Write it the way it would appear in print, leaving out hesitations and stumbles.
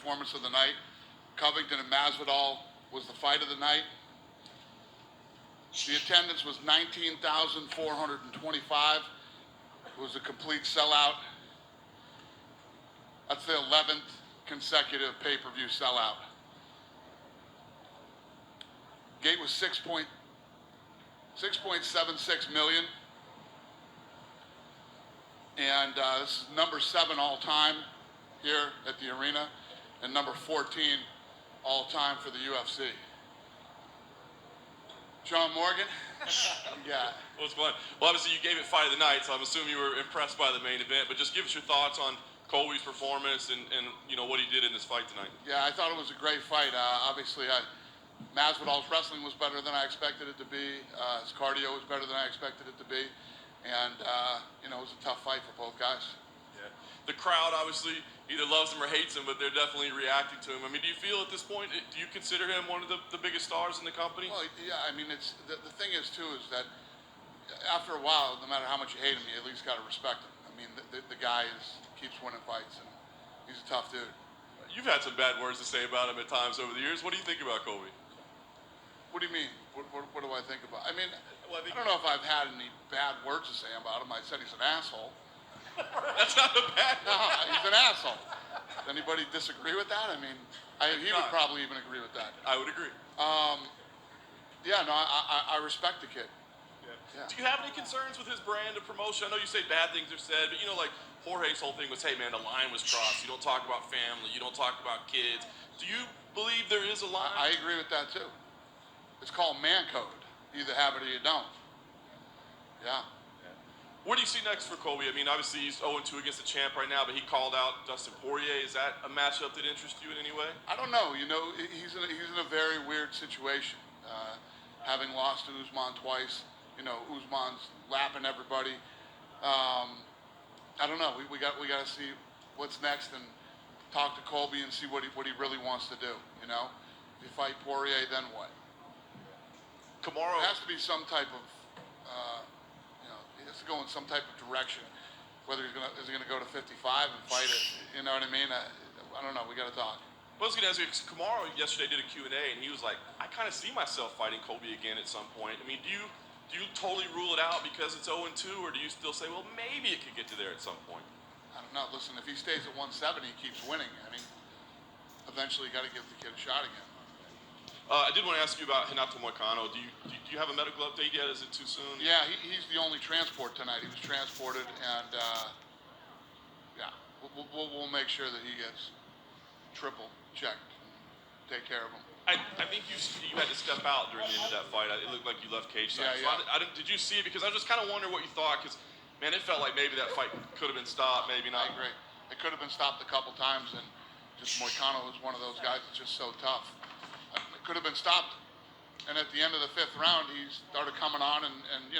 performance of the night. Covington and Masvidal was the fight of the night. The attendance was 19,425. It was a complete sellout. That's the 11th consecutive pay-per-view sellout. Gate was 6.76 million. And this is number 7 all time here at the arena, and number 14 all time for the UFC. Sean Morgan, yeah. Well, it's fun. Well, obviously you gave it fight of the night, so I'm assuming you were impressed by the main event. But just give us your thoughts on Colby's performance and you know what he did in this fight tonight. Yeah, I thought it was a great fight. Obviously, Masvidal's wrestling was better than I expected it to be. His cardio was better than I expected it to be, and you know, it was a tough fight for both guys. Yeah. The crowd obviously either loves him or hates him, but they're definitely reacting to him. I mean, do you feel at this point, do you consider him one of the biggest stars in the company? Well, yeah, I mean, it's the thing is too is that after a while, no matter how much you hate him, you at least got to respect him. I mean, the guy keeps winning fights, and he's a tough dude. You've had some bad words to say about him at times over the years. What do you think about Colby? What do you mean? What do I think about? I mean, I don't know if I've had any bad words to say about him. I said he's an asshole. That's not a bad. No, he's an asshole. Does anybody disagree with that? I mean, he would probably even agree with that. I would agree. Yeah, no, I respect the kid. Yeah. Do you have any concerns with his brand of promotion? I know you say bad things are said, but you know, like Jorge's whole thing was, hey man, the line was crossed. You don't talk about family. You don't talk about kids. Do you believe there is a line? I agree with that too. It's called man code. You either have it or you don't. Yeah. What do you see next for Colby? I mean, obviously he's 0-2 against the champ right now, but he called out Dustin Poirier. Is that a matchup that interests you in any way? I don't know. You know, he's in a very weird situation. Having lost to Usman twice, you know, Usman's lapping everybody. I don't know. We got to see what's next and talk to Colby and see what he really wants to do. You know, if you fight Poirier, then what? Kamaru It has to be some type of, you know, he has to go in some type of direction. Whether is he gonna go to 55 and fight it? You know what I mean? I don't know. We got to talk. Well, I was going to ask you, because Kamaru yesterday did a Q&A, and he was like, I kind of see myself fighting Colby again at some point. I mean, do you totally rule it out because it's 0-2, or do you still say, well, maybe it could get to there at some point? I don't know. Listen, if he stays at 170, he keeps winning. I mean, eventually you got to give the kid a shot again. I did want to ask you about Renato Moicano. Do you have a medical update yet? Is it too soon? Yeah, he's the only transport tonight. He was transported, and yeah, we'll make sure that he gets triple checked and take care of him. I think you had to step out during the end of that fight. It looked like you left cage side. Yeah, yeah. Did you see it? Because I just kind of wonder what you thought. Because man, it felt like maybe that fight could have been stopped, maybe not. I agree. It could have been stopped a couple times, and just Moicano was one of those guys that's just so tough. It could have been stopped, and at the end of the 5th round, he started coming on, and you know.